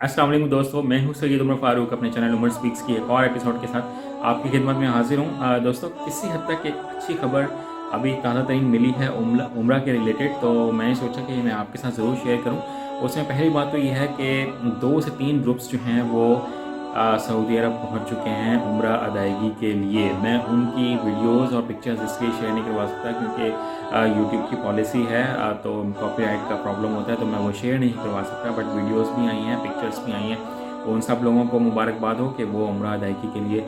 अस्सलाम वालेकुम दोस्तों, मैं हूं सैयद उमर फारूक अपने चैनल उमर स्पीक्स की एक और एपिसोड के साथ आपकी खिदमत में हाजिर हूं। दोस्तों, किसी हद तक एक अच्छी खबर अभी ताज़ा तरीन मिली है उम्रा के रिलेटेड, तो मैंने सोचा कि मैं आपके साथ ज़रूर शेयर करूं। उसमें पहली बात तो यह है कि 2 से 3 ग्रुप्स जो हैं वो सऊदी अरब पहुंच चुके हैं उम्रा अदायगी के लिए। मैं उनकी वीडियोस और पिक्चर्स इसलिए शेयर नहीं करवा सकता क्योंकि यूट्यूब की पॉलिसी है, तो कॉपीराइट का प्रॉब्लम होता है, तो मैं वो शेयर नहीं करवा सकता। बट वीडियोस भी आई हैं, पिक्चर्स भी आई हैं, तो उन सब लोगों को मुबारकबाद हो कि वो उम्रा अदायगी के लिए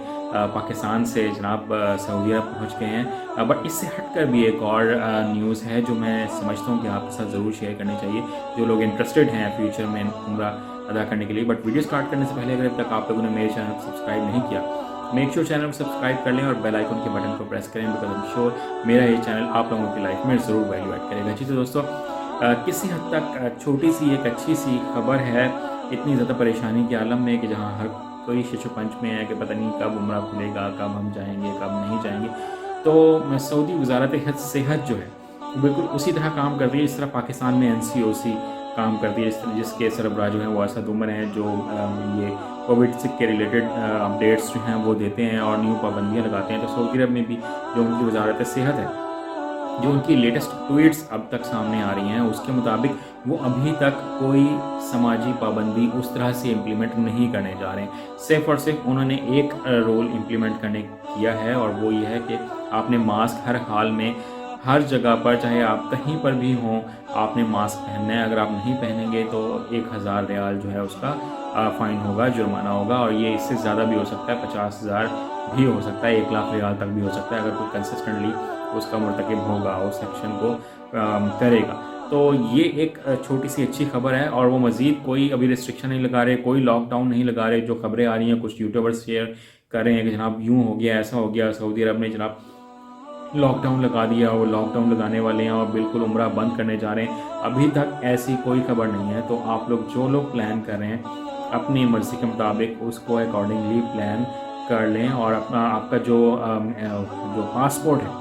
पाकिस्तान से जनाब सऊदी अरब पहुँच गए हैं। बट इससे हटकर भी एक और न्यूज़ है जो मैं समझता हूँ कि आपके साथ ज़रूर शेयर करनी चाहिए, जो लोग इंटरेस्टेड हैं फ्यूचर में उम्रा अदा करने के लिए। बट वीडियो स्टार्ट करने से पहले अगर अब तक आप लोगों ने मेरे चैनल को सब्सक्राइब नहीं किया, मेक श्योर चैनल को सब्सक्राइब कर लें और बेल आइकन के बटन को प्रेस करें, बिकॉज आई एम श्योर मेरा ये चैनल आप लोगों की लाइफ में ज़रूर वैल्यू ऐड करेगा। जी तो दोस्तों, किसी हद तक छोटी सी एक अच्छी सी खबर है इतनी ज़्यादा परेशानी के आलम में कि जहाँ हर कोई शिशुपंच में है कि पता नहीं कब उम्रा खुलेगा, कब हम जाएंगे, कब नहीं जाएंगे। तो सऊदी वजारत सेहत जो है बिल्कुल उसी तरह काम कर रही है जिस तरह पाकिस्तान में NCOC काम करती है, जिसके सरबराह जो हैं वो असद उमर हैं, जो ये कोविड के रिलेटेड अपडेट्स जो हैं वो देते हैं और न्यू पाबंदियाँ लगाते हैं। तो सऊदी अरब में भी जो उनकी वजारत सेहत है, जो उनकी लेटेस्ट ट्वीट्स अब तक सामने आ रही हैं, उसके मुताबिक वो अभी तक कोई समाजी पाबंदी उस तरह से इम्प्लीमेंट नहीं करने जा रहे हैं। सिर्फ और सिर्फ उन्होंने एक रोल इम्प्लीमेंट करने किया है, और वो ये है कि आपने मास्क हर हाल में हर जगह पर, चाहे आप कहीं पर भी हों, आपने मास्क पहनना है। अगर आप नहीं पहनेंगे तो 1000 रियाल जो है उसका फ़ाइन होगा, जुर्माना होगा, और ये इससे ज़्यादा भी हो सकता है, 50,000 भी हो सकता है, 1 लाख रियाल तक भी हो सकता है अगर कोई कंसिस्टेंटली उसका मुर्तकिब होगा, उस एक्शन को करेगा। तो ये एक छोटी सी अच्छी खबर है, और वो मज़ीद कोई अभी रिस्ट्रिक्शन नहीं लगा रहे, कोई लॉकडाउन नहीं लगा रहे। जो खबरें आ रही हैं, कुछ यूट्यूबर्स शेयर कर रहे हैं कि जनाब यूँ हो गया, ऐसा हो गया, सऊदी अरब ने जनाब लॉकडाउन लगा दिया, वो लॉकडाउन लगाने वाले हैं और बिल्कुल उम्रा बंद करने जा रहे हैं। अभी तक ऐसी कोई खबर नहीं है। तो आप लोग जो लोग प्लान कर रहे हैं, अपनी मर्ज़ी के मुताबिक उसको अकॉर्डिंगली प्लान कर लें, और अपना आपका जो पासपोर्ट है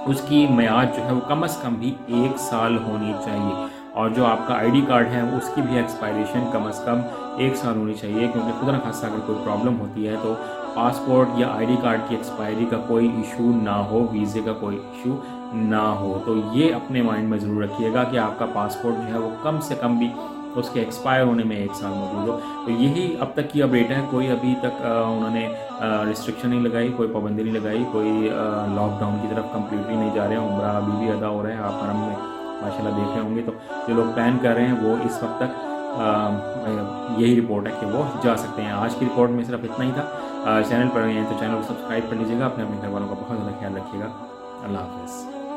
उसकी मियाद जो है वो कम से कम भी 1 साल होनी चाहिए, और जो आपका ID कार्ड है उसकी भी एक्सपायरेशन कम से कम 1 साल होनी चाहिए, क्योंकि खुदा न खास्ता अगर कोई प्रॉब्लम होती है तो पासपोर्ट या ID कार्ड की एक्सपायरी का कोई इशू ना हो, वीज़े का कोई इशू ना हो। तो ये अपने माइंड में ज़रूर रखिएगा कि आपका पासपोर्ट जो है वो कम से कम भी उसके एक्सपायर होने में 1 साल मौजूद हो। तो यही अब तक की अपडेट है। कोई अभी तक उन्होंने रिस्ट्रिक्शन नहीं लगाई, कोई पाबंदी नहीं लगाई, कोई लॉकडाउन की तरफ कम्प्लीटली नहीं जा रहे हैं। उम्रा अभी भी अदा हो रहा है, आप हरम में माशाल्लाह देख रहे होंगे। तो जो लोग प्लान कर रहे हैं वो इस वक्त तक यही रिपोर्ट है कि वो जा सकते हैं। आज की रिपोर्ट में सिर्फ इतना ही था। चैनल पर हैं तो चैनल को सब्सक्राइब कर लीजिएगा। अपने घर वालों का बहुत ज़्यादा ख्याल रखिएगा। अल्लाह हाफ़िज़।